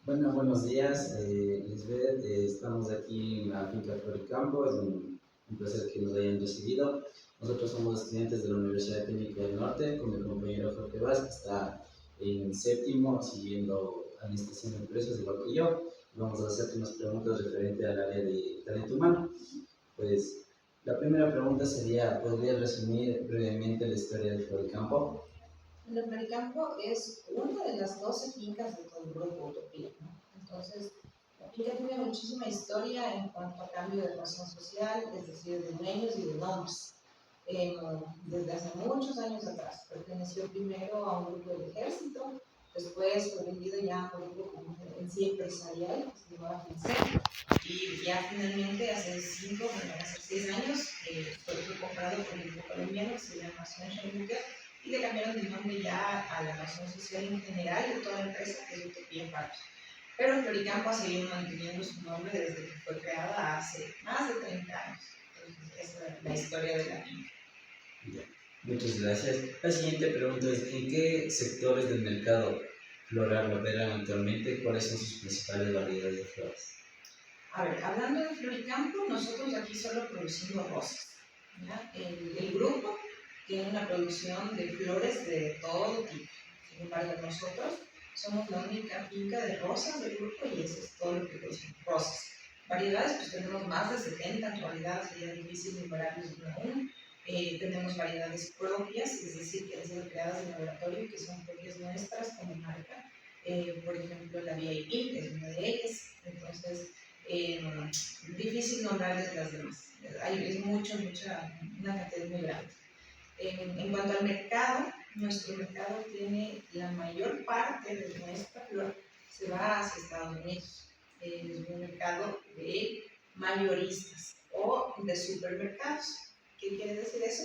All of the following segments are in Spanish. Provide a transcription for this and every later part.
Bueno, buenos días, Lisbeth. Estamos aquí en la finca Floricampo. Es un placer que nos hayan recibido. Nosotros somos estudiantes de la Universidad Técnica del Norte, con mi compañero Jorge Vaz, que está en séptimo, siguiendo administración de empresas, igual que yo. Vamos a hacerte unas preguntas referentes al área de talento humano. Pues la primera pregunta sería: ¿podrías resumir brevemente la historia de Floricampo? El Floricampo es una de las 12 fincas de todo el grupo Utopía, ¿no? Entonces, la finca tiene muchísima historia en cuanto a cambio de razón social, es decir, de dueños y de nombres. Desde hace muchos años atrás, perteneció primero a un grupo del ejército, después fue vendido ya a un grupo en sí empresarial, que se llamaba FinSec, y ya finalmente hace 5, bueno, hace 6 años, fue comprado por un grupo colombiano que se llama Sunshine, y le cambiaron de nombre ya a la razón social en general de toda la empresa, que es Utopía Parks. Pero Floricampo ha seguido manteniendo su nombre desde que fue creada hace más de 30 años. Entonces, esa es la historia de la finca. Ya. Muchas gracias. La siguiente pregunta es: ¿en qué sectores del mercado floral operan actualmente? ¿Cuáles son sus principales variedades de flores? A ver, hablando de Floricampo, nosotros aquí solo producimos rosas, ¿ya? El grupo tiene una producción de flores de todo tipo. Sin embargo, nosotros somos la única finca de rosas del grupo y eso es todo lo que producimos, rosas. Variedades, pues tenemos más de 70 en realidad, sería difícil enumerarlos una a una. Tenemos variedades propias, es decir, que han sido creadas en laboratorio, que son propias nuestras como marca. Por ejemplo, la VIP, que es una de ellas. Entonces, eh, difícil nombrarles las demás. Es una cantidad muy grande. En cuanto al mercado, nuestro mercado tiene la mayor parte de nuestra flor se va hacia Estados Unidos. Es un mercado de mayoristas o de supermercados. ¿Qué quiere decir eso?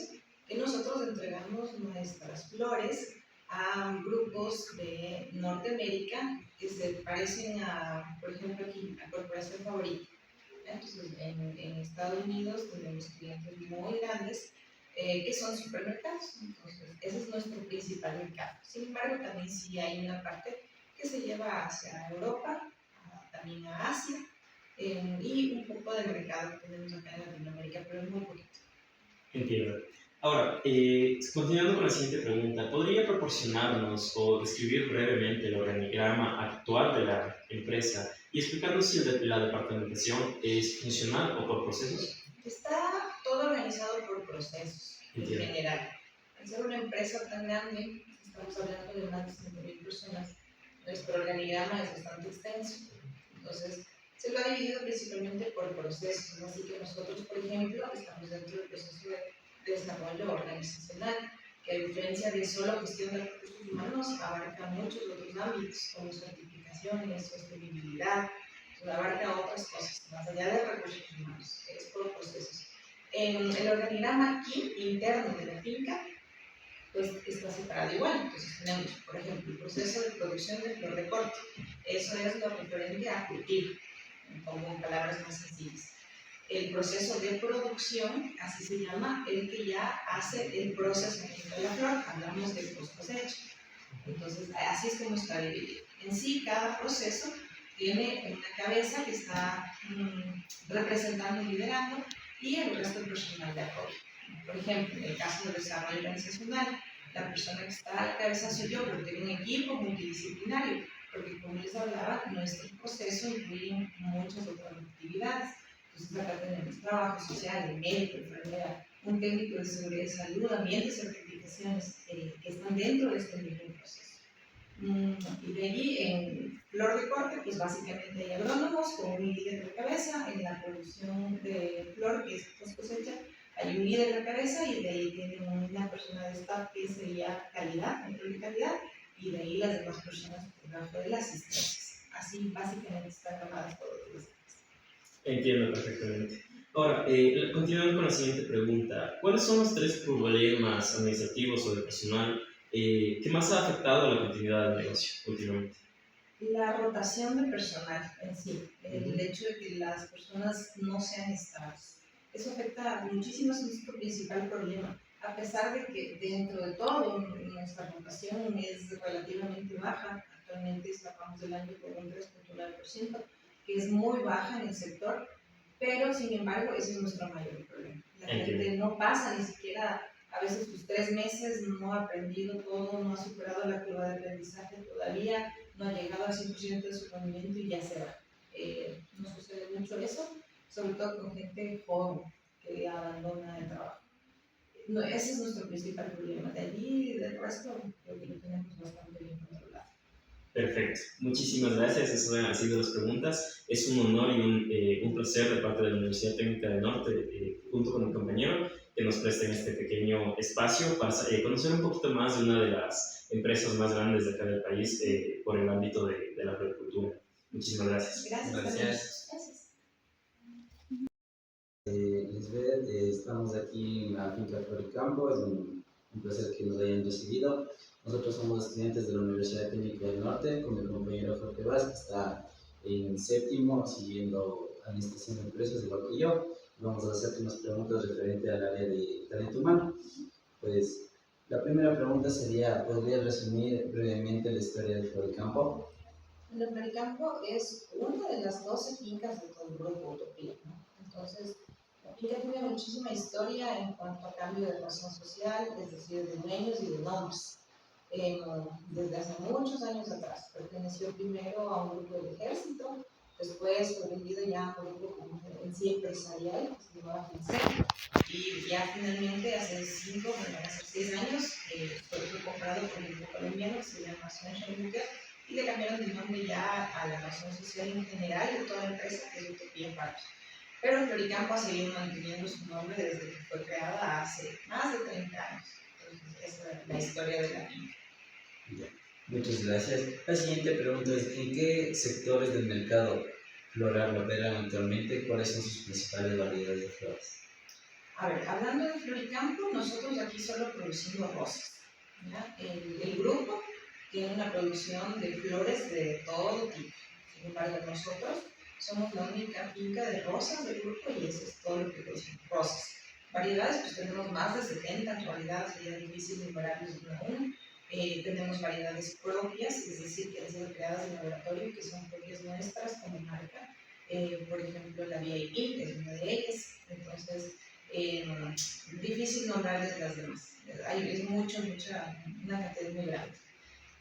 Que nosotros entregamos nuestras flores a grupos de Norteamérica que se parecen a, por ejemplo, aquí, a Corporación Favorita. Entonces, en Estados Unidos tenemos clientes muy grandes que son supermercados. Entonces, ese es nuestro principal mercado. Sin embargo, también sí hay una parte que se lleva hacia Europa, también a Asia, y un poco de mercado que tenemos acá en Latinoamérica, pero es muy poquito. Entiendo. Ahora, continuando con la siguiente pregunta, ¿podría proporcionarnos o describir brevemente el organigrama actual de la empresa y explicarnos si la departamentación es funcional o por procesos? Está todo organizado por procesos en Entiendo. general. Al ser una empresa tan grande, estamos hablando de más de 5.000 personas, nuestro organigrama es bastante extenso. Entonces, se lo ha dividido principalmente por procesos. Así que nosotros, por ejemplo, estamos dentro del proceso de desarrollo organizacional, que a diferencia de solo gestión de recursos humanos, abarca muchos otros ámbitos, como certificaciones, sostenibilidad, abarca otras cosas, más allá de recursos humanos, es por procesos. En el organigrama aquí, interno de la finca, pues está separado igual. Entonces tenemos, por ejemplo, el proceso de producción de flor de corte. Eso es lo referente a cultivo, como en palabras más sencillas. El proceso de producción, así se llama, el que ya hace el procesamiento de la flor. Hablamos de post cosecha. Entonces, así es como está dividido. En sí, cada proceso tiene una cabeza que está representando y liderando y el resto del personal de apoyo. Por ejemplo, en el caso del desarrollo organizacional, la persona que está a la cabeza soy yo, pero tengo un equipo multidisciplinario, porque como les hablaba, nuestro proceso incluye muchas otras actividades. Entonces acá tenemos trabajo social, médico, enfermera, un técnico de seguridad y salud, ambientes, certificaciones que están dentro de este mismo proceso. Y de allí, en flor de corte, pues básicamente hay agrónomos con un líder de cabeza. En la producción de flor, que es post cosecha, hay un líder de cabeza y de ahí tienen una persona de staff que sería calidad, control de calidad, y de ahí las demás personas por debajo de las asistencias. Así básicamente están armadas todas las. Entiendo perfectamente. Ahora, continuando con la siguiente pregunta, ¿cuáles son los tres problemas administrativos o de personal que más ha afectado a la continuidad del negocio últimamente? La rotación de personal en sí, el hecho de que las personas no sean estables, eso afecta muchísimo, es nuestro principal problema. A pesar de que dentro de todo nuestra rotación es relativamente baja, actualmente cerramos el año con un 3,9%, que es muy baja en el sector, pero sin embargo ese es nuestro mayor problema. La gente no pasa ni siquiera a veces sus 3 meses, no ha aprendido todo, no ha superado la curva de aprendizaje todavía, no ha llegado al 100% de su rendimiento y ya se va. Nos sucede mucho eso, sobre todo con gente joven que abandona el trabajo. No, ese es nuestro principal problema. De allí, del resto, creo que lo tenemos bastante bien controlado. Perfecto. Muchísimas gracias. Esas han sido las preguntas. Es un honor y un placer de parte de la Universidad Técnica del Norte, junto con mi compañero, que nos presten este pequeño espacio para conocer un poquito más de una de las empresas más grandes de acá del país por el ámbito de la agricultura. Muchísimas gracias. Gracias. Lisbeth, estamos aquí en la finca Floricampo, es un placer que nos hayan recibido. Nosotros somos estudiantes de la Universidad Técnica del Norte, con mi compañero Jorge Vaz, que está en séptimo, siguiendo administración de empresas, igual que yo. Vamos a hacerte unas preguntas referentes al área de talento humano. Pues, la primera pregunta sería, ¿podrías resumir brevemente la historia de Floricampo? El Floricampo es una de las 12 fincas de todo el grupo Utopía, ¿no? Entonces, la finca tiene muchísima historia en cuanto a cambio de razón social, es decir, de dueños y de nombres. Desde hace muchos años atrás, perteneció primero a un grupo del ejército, después fue vendido ya a un grupo en sí empresarial, que se llamaba FinSec, y ya finalmente hace 5, bueno, hace 6 años, fue comprado por un grupo colombiano que se llama Sunshine Booker, y le cambiaron de nombre ya a la razón social en general de toda la empresa, que es Utopía Parks. Pero Floricampo ha seguido manteniendo su nombre desde que fue creada hace más de 30 años. Entonces, esa es la historia de la finca. Muchas gracias. La siguiente pregunta es, ¿en qué sectores del mercado floral operan actualmente? ¿Cuáles son sus principales variedades de flores? A ver, hablando de Floricampo, nosotros aquí solo producimos rosas, ¿ya? El grupo tiene una producción de flores de todo tipo. Sin embargo, nosotros somos la única finca de rosas del grupo y eso es todo lo que producimos, rosas. Variedades, pues tenemos más de 70 en realidad, sería difícil enumerarlos una a una. Tenemos variedades propias, es decir, que han sido creadas en laboratorio, que son propias nuestras como marca. Por ejemplo, la VIP, que es una de ellas. Entonces, difícil nombrarles las demás. Es una cantidad muy grande.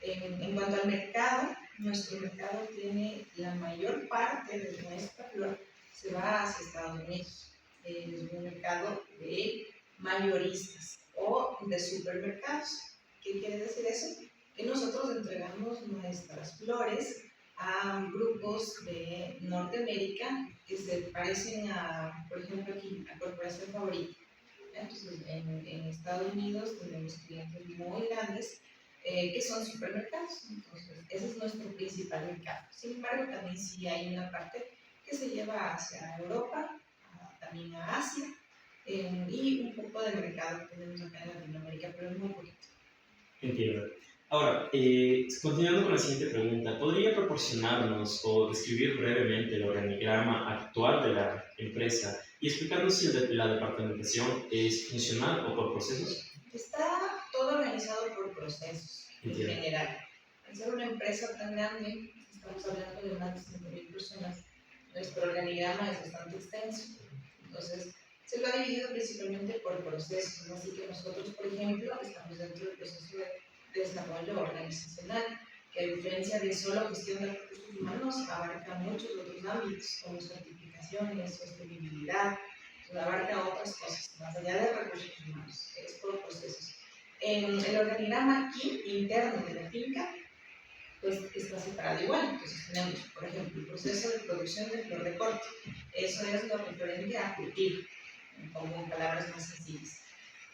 En cuanto al mercado, nuestro mercado tiene la mayor parte de nuestra flor se va hacia Estados Unidos. Es un mercado de mayoristas o de supermercados. ¿Qué quiere decir eso? Que nosotros entregamos nuestras flores a grupos de Norteamérica que se parecen a, por ejemplo, aquí, a Corporación Favorita. Entonces, en Estados Unidos tenemos clientes muy grandes que son supermercados. Entonces, ese es nuestro principal mercado. Sin embargo, también sí hay una parte que se lleva hacia Europa, también a Asia, y un poco de mercado que tenemos acá en Latinoamérica, pero es muy poquito. Entiendo. Ahora, continuando con la siguiente pregunta, ¿podría proporcionarnos o describir brevemente el organigrama actual de la empresa y explicarnos si la departamentación es funcional o por procesos? Está todo organizado por procesos en general. Al ser una empresa tan grande, estamos hablando de más de 5,000 personas, nuestro organigrama es bastante extenso. Entonces, se lo ha dividido principalmente por procesos. Así que nosotros, por ejemplo, estamos dentro del proceso de desarrollo organizacional, que a diferencia de solo gestión de recursos humanos, abarca muchos otros ámbitos, como certificaciones, sostenibilidad, abarca otras cosas, más allá de recursos humanos, es por procesos. El organigrama aquí, interno de la finca, pues está separado igual. Entonces tenemos, por ejemplo, el proceso de producción de flor de corte. Eso es lo referente a cultivo, como en palabras más sencillas.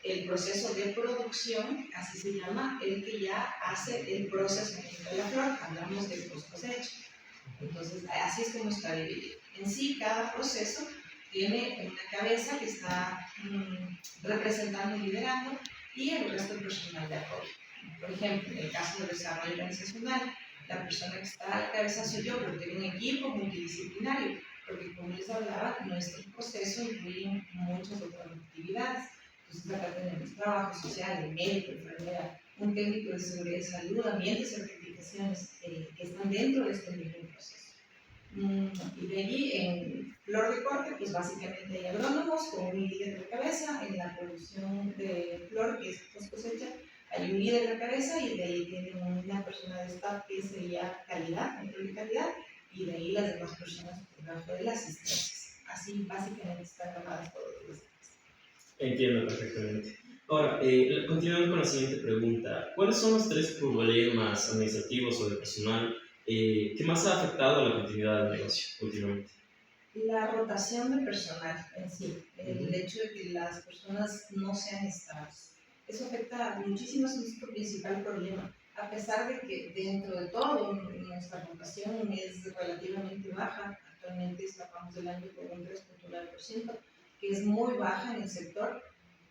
El proceso de producción, así se llama, el que ya hace el procesamiento de la flor. Hablamos de post cosecha. Entonces, así es como está dividido. En sí, cada proceso tiene una cabeza que está representando y liderando y el resto del personal de apoyo. Por ejemplo, en el caso del desarrollo organizacional, la persona que está a la cabeza soy yo, pero tengo un equipo multidisciplinario, porque como les hablaba, nuestro proceso incluye muchas otras actividades. Entonces acá tenemos trabajo social, médico, enfermera, un técnico de seguridad y salud, ambiente certificado, certificaciones que están dentro de este mismo proceso. Y de allí, en flor de corte, pues básicamente hay agrónomos con un líder de cabeza. En la producción de flor, que es post cosecha, hay un líder de cabeza, y de ahí tienen una persona de staff que sería calidad, control de calidad, y de ahí las demás personas por debajo de las asistencias. Así básicamente están armadas todas las. Entiendo perfectamente. Ahora, continuando con la siguiente pregunta, ¿cuáles son los 3 problemas administrativos o de personal que más ha afectado a la continuidad del negocio últimamente? La rotación de personal en sí, el hecho de que las personas no sean estables, eso afecta muchísimo, es nuestro principal problema. A pesar de que dentro de todo nuestra rotación es relativamente baja, actualmente cerramos el año con un 3,9%, que es muy baja en el sector,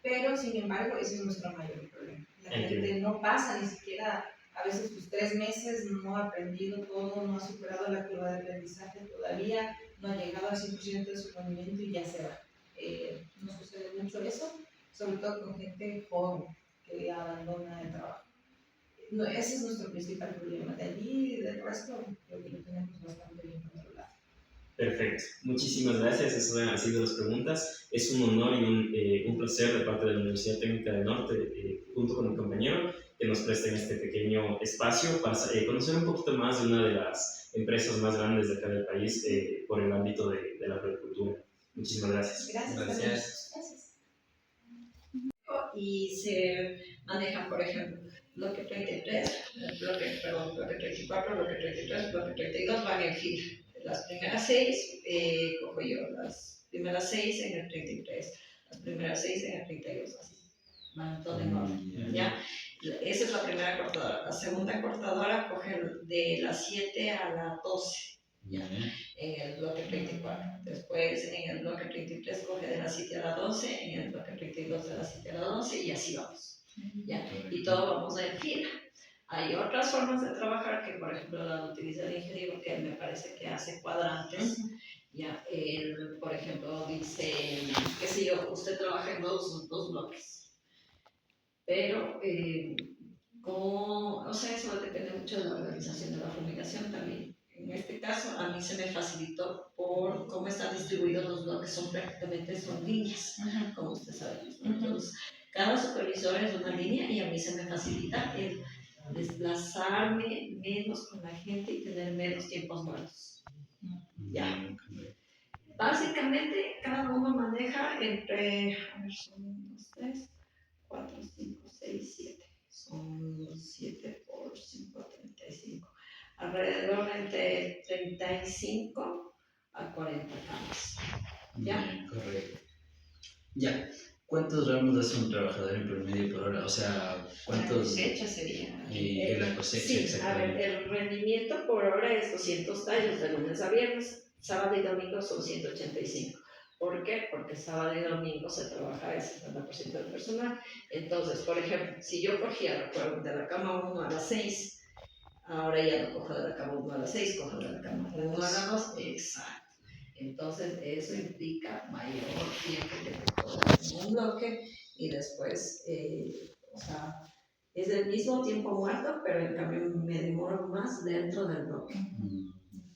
pero sin embargo ese es nuestro mayor problema. La gente no pasa ni siquiera a veces sus 3 meses, no ha aprendido todo, no ha superado la curva de aprendizaje todavía, no ha llegado al 100% de su rendimiento y ya se va. Nos sucede mucho eso, sobre todo con gente joven que abandona el trabajo. No, ese es nuestro principal problema. De allí, del resto, creo que lo tenemos bastante bien controlado. Perfecto. Muchísimas gracias. Esas han sido las preguntas. Es un honor y un placer de parte de la Universidad Técnica del Norte, junto con mi compañero, que nos presten este pequeño espacio para conocer un poquito más de una de las empresas más grandes de acá del país por el ámbito de la agricultura. Muchísimas gracias. Gracias. Y se manejan, por ejemplo, bloque 33, bloque 34, bloque 33, bloque 32 van en fila. Las primeras 6 cojo yo, las primeras 6 en el 33, las primeras 6 en el 32, así. Van todo en orden, ¿ya? Esa es la primera cortadora. La segunda cortadora coge de las 7 a las 12. ¿Ya? En el bloque 34. Después en el bloque 33 coge de las 7 a las 12, en el bloque 32 de las 7 a las 12 y así vamos. ¿Ya? Y todo vamos en fila. Hay otras formas de trabajar que, por ejemplo, la utiliza el ingeniero, que me parece que hace cuadrantes. ¿Ya? Él, por ejemplo, dice, qué sé yo, usted trabaja en dos bloques. Pero, no sé, eso depende mucho de la organización de la fumigación también. En este caso, a mí se me facilitó por cómo están distribuidos los bloques, son líneas, como usted sabe. Entonces, cada supervisor es una línea y a mí se me facilita el desplazarme menos con la gente y tener menos tiempos muertos. Ya. Básicamente, cada uno maneja entre, a ver, son 1, 2, 3, 4, 5, 6, 7. Son 7 por 5, 35. Alrededor entre 35 a 40 camas. ¿Ya? Correcto. Ya. ¿Cuántos ramos hace un trabajador en promedio por hora? O sea, ¿cuántos? La cosecha sería. En la cosecha, sí, exactamente. A ver, el rendimiento por hora es 200 tallos de lunes a viernes. Sábado y domingo son 185. ¿Por qué? Porque sábado y domingo se trabaja el 70% del personal. Entonces, por ejemplo, si yo cogía de la cama 1 a las 6, ahora ya no cojo de la cama 1 a las 6, cojo de la cama 1 a las 2. Exacto. Entonces, eso implica mayor tiempo que te cobras en un bloque y después, o sea, es el mismo tiempo muerto, pero en cambio me demoro más dentro del bloque.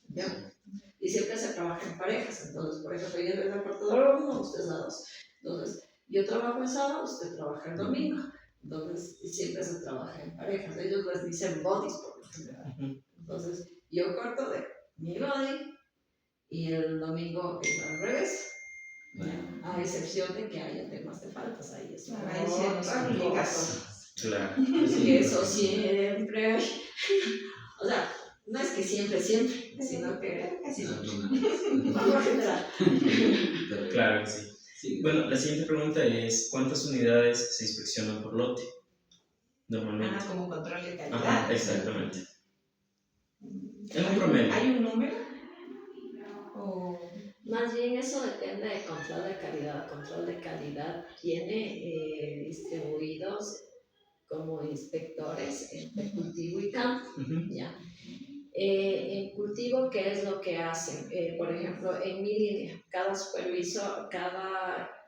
¿Ya? Y siempre se trabaja en parejas. Entonces, por ejemplo, yo soy la cortadora 1, usted es la 2. Entonces, yo trabajo el sábado, usted trabaja el domingo. Entonces, siempre se trabaja en parejas. Ellos les dicen bodies por lo general. Entonces, yo corto de mi body y el domingo es al revés. A excepción de que haya temas de faltas ahí. Es Ahí sí, complicadas. Claro. Sí, eso siempre hay. O sea, no es que siempre, sino que por lo general. Claro, sí. Sí. Bueno, la siguiente pregunta es, ¿cuántas unidades se inspeccionan por lote normalmente? Como control de calidad. Ajá, exactamente. En un promedio. ¿Hay un número? ¿O? Más bien eso depende del control de calidad. El control de calidad tiene distribuidos como inspectores entre cultivo y campo. ¿Ya? En cultivo, ¿qué es lo que hacen? Por ejemplo, en mi línea, cada supervisor,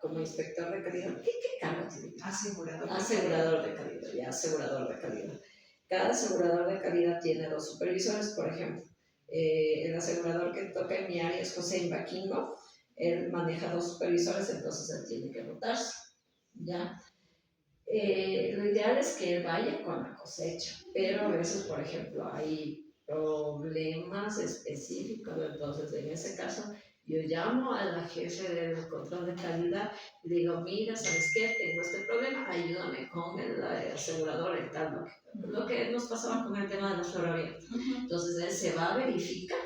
como inspector de calidad, ¿qué cargo tiene? Asegurador. Asegurador de calidad, ya, asegurador de calidad. cada asegurador de calidad tiene 2 supervisores, por ejemplo. El asegurador que toca en mi área es José Imbaquingo, él maneja 2 supervisores, entonces él tiene que rotarse, ¿ya? Lo ideal es que él vaya con la cosecha, pero a veces, por ejemplo, hay problemas específicos, entonces en ese caso yo llamo a la jefe del control de calidad y le digo, mira, ¿sabes qué? Tengo este problema, ayúdame con el asegurador y tal, lo que nos pasaba con el tema de la flor abierta. Entonces él se va, verifica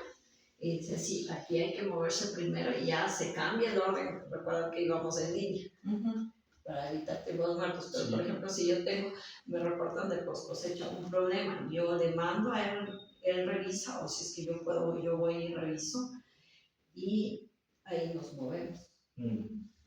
y dice, sí, aquí hay que moverse primero y ya se cambia el orden. Recuerda que íbamos en línea para evitar tipos muertos, pero por ejemplo, si yo tengo, me reportan de post cosecha un problema, yo le mando a él revisa, o si es que yo puedo, yo voy y reviso, y ahí nos movemos.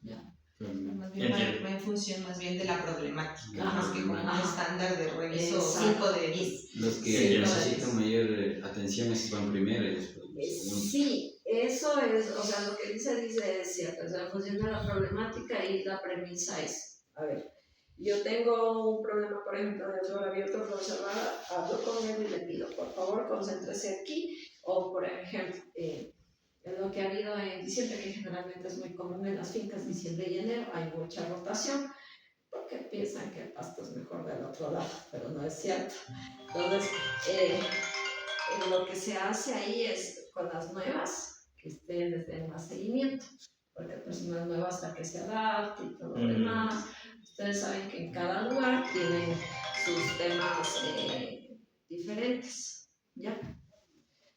¿Ya? Más bien va en función más bien de la problemática, más que como un Ajá. estándar de reviso 5 de 10. Los que necesitan mayor atención es van primero y después los segundos. Sí, eso es, o sea, lo que dice es cierto, o sea, en función de la problemática y la premisa es, a ver, yo tengo un problema, por ejemplo, de flor abierta o flor cerrada, hablo con él y le pido, por favor, concéntrese aquí, o por ejemplo, lo que ha habido en diciembre, que generalmente es muy común en las fincas, diciembre y enero, hay mucha rotación, porque piensan que el pasto es mejor del otro lado, pero no es cierto. Entonces, lo que se hace ahí es con las nuevas, que ustedes den más seguimiento, porque personas nuevas hasta que se adapte y todo lo demás. Ustedes saben que en cada lugar tienen sus temas diferentes, ¿ya?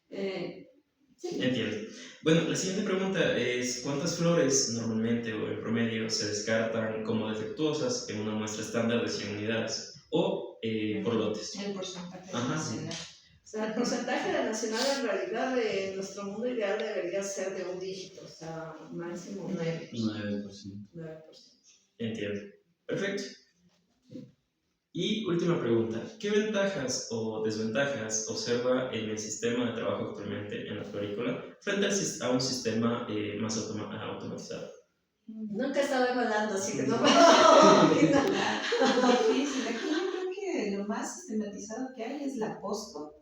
Sí. Entiendo. Bueno, la siguiente pregunta es, ¿cuántas flores normalmente o en promedio se descartan como defectuosas en una muestra estándar de 100 unidades? O por lotes. El porcentaje nacional. O sea, el porcentaje de nacional en realidad de nuestro mundo ideal debería ser de un dígito, o sea, máximo 9%. 9%. Entiendo. Perfecto. Y última pregunta, ¿qué ventajas o desventajas observa en el sistema de trabajo actualmente en la florícola frente a un sistema más automatizado? Nunca he estado volando, así que no difícil. Aquí yo creo que lo más sistematizado que hay es la posto,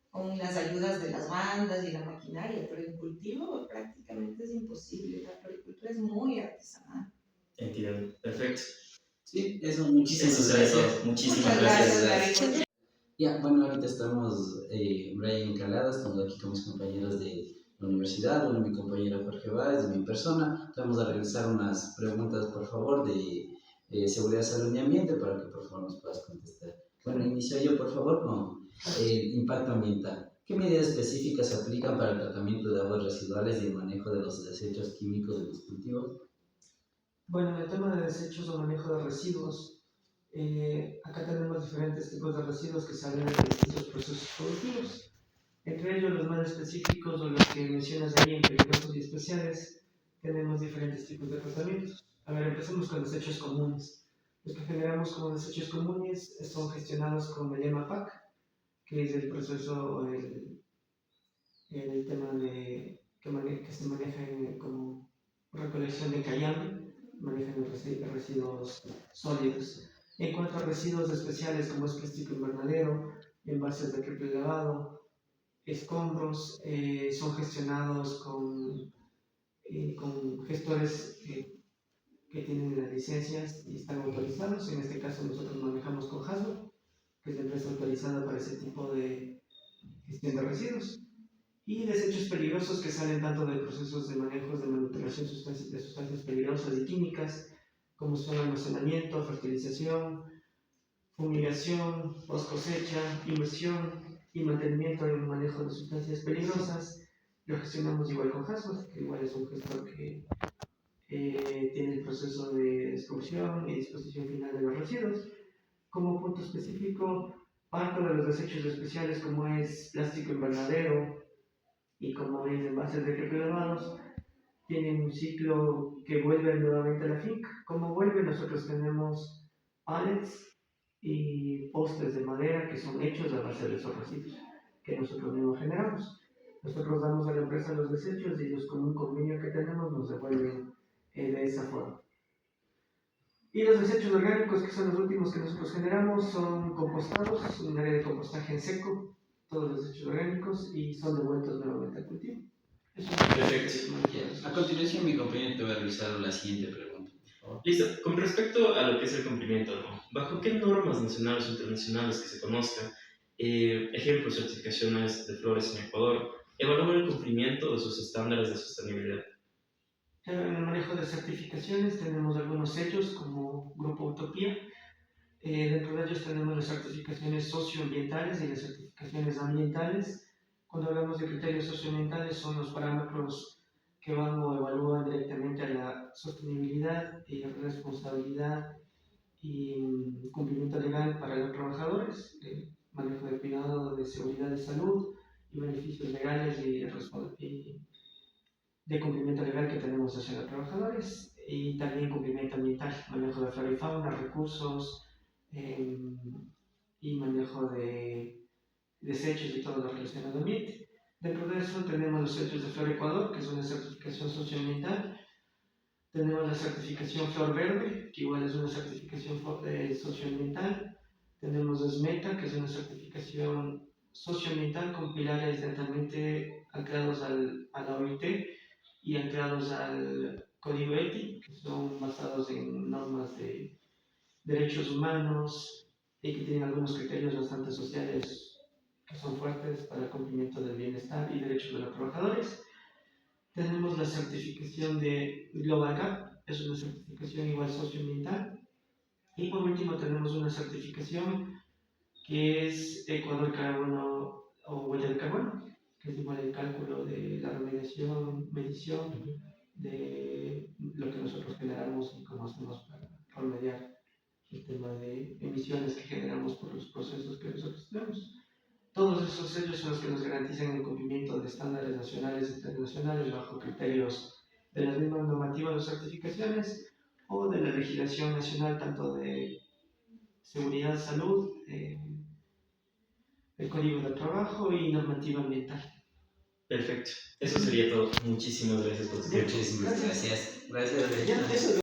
con las ayudas de las bandas y la maquinaria, pero en cultivo prácticamente es imposible. La floricultura es muy artesanal. Entiendo, perfecto. Sí, eso, muchísimas gracias. Muchísimas gracias. Gary. Ya, bueno, ahorita estamos, Brian Calada, estamos aquí con mis compañeros de la universidad, bueno, mi compañero Jorge Báez, de mi persona. Vamos a realizar unas preguntas, por favor, de seguridad, salud y ambiente, para que por favor nos puedas contestar. Bueno, inicio yo, por favor, con el impacto ambiental. ¿Qué medidas específicas se aplican para el tratamiento de aguas residuales y el manejo de los desechos químicos de los cultivos? Bueno, en el tema de desechos o manejo de residuos, acá tenemos diferentes tipos de residuos que salen de distintos procesos productivos. Entre ellos, los más específicos o los que mencionas ahí en peligrosos y especiales, tenemos diferentes tipos de tratamientos. A ver, empecemos con desechos comunes. Los que generamos como desechos comunes son gestionados con el EMAPAC, que es el proceso, el tema de, que se maneja como recolección de cayambe, manejan residuos sólidos. En cuanto a residuos especiales como es plástico invernadero, envases de triple lavado, escombros, son gestionados con gestores que tienen las licencias y están autorizados. En este caso nosotros manejamos con Hasbro, que es la empresa autorizada para ese tipo de gestión de residuos. Y desechos peligrosos que salen tanto de procesos de manejos de manipulación de sustancias peligrosas y químicas, como son almacenamiento, fertilización, fumigación, post cosecha, inmersión y mantenimiento y manejo de sustancias peligrosas. Lo gestionamos igual con Hasbro, que igual es un gestor que tiene el proceso de exclusión y disposición final de los residuos. Como punto específico, parto de los desechos especiales como es plástico invernadero, y como es envases de triple lavados, tienen un ciclo que vuelve nuevamente a la finca. ¿Cómo vuelve? Nosotros tenemos pallets y postes de madera que son hechos a base de esos residuos que nosotros mismos generamos. Nosotros damos a la empresa los desechos y ellos con un convenio que tenemos nos devuelven de esa forma. Y los desechos orgánicos, que son los últimos que nosotros generamos, son compostados, un área de compostaje en seco, todos los desechos orgánicos, y son devueltos nuevamente al cultivo. Eso Perfecto. A continuación, mi compañero te va a realizar la siguiente pregunta, por favor. Listo. Con respecto a lo que es el cumplimiento, ¿no? ¿Bajo qué normas nacionales o internacionales que se conozcan, ejemplo, certificaciones de flores en Ecuador, evalúan el cumplimiento de sus estándares de sostenibilidad? En el manejo de certificaciones tenemos algunos sellos como Grupo Utopía. Dentro de ellos tenemos las certificaciones socioambientales y las certificaciones ambientales. Cuando hablamos de criterios socioambientales son los parámetros que van o evalúan directamente a la sostenibilidad y responsabilidad y cumplimiento legal para los trabajadores, manejo de cuidado de seguridad de salud y beneficios legales y de cumplimiento legal que tenemos hacia los trabajadores, y también cumplimiento ambiental, manejo de flora y fauna, recursos y manejo de desechos y todo lo relacionado al ambiente. Dentro de eso tenemos los sellos de Flor Ecuador, que es una certificación socioambiental. Tenemos la certificación Flor Verde, que igual es una certificación socioambiental. Tenemos SMETA, que es una certificación socioambiental con pilares netamente anclados a la OIT y anclados al Código ético, que son basados en normas de derechos humanos y que tienen algunos criterios bastante sociales que son fuertes para el cumplimiento del bienestar y derechos de los trabajadores. Tenemos la certificación de Global Gap, es una certificación igual socioambiental. Y por último tenemos una certificación que es Ecuador Carbono o huella de carbono, que es igual el cálculo de la remediación, medición de lo que nosotros generamos y cómo hacemos para remediar el tema de emisiones que generamos por los procesos que nosotros tenemos. Todos esos sellos son los que nos garantizan el cumplimiento de estándares nacionales e internacionales bajo criterios de las mismas normativas o certificaciones o de la legislación nacional, tanto de seguridad, salud, el Código del Trabajo y normativa ambiental. Perfecto. Eso sería todo. Muchísimas gracias por tu tiempo. Muchísimas gracias. Gracias. Ya, eso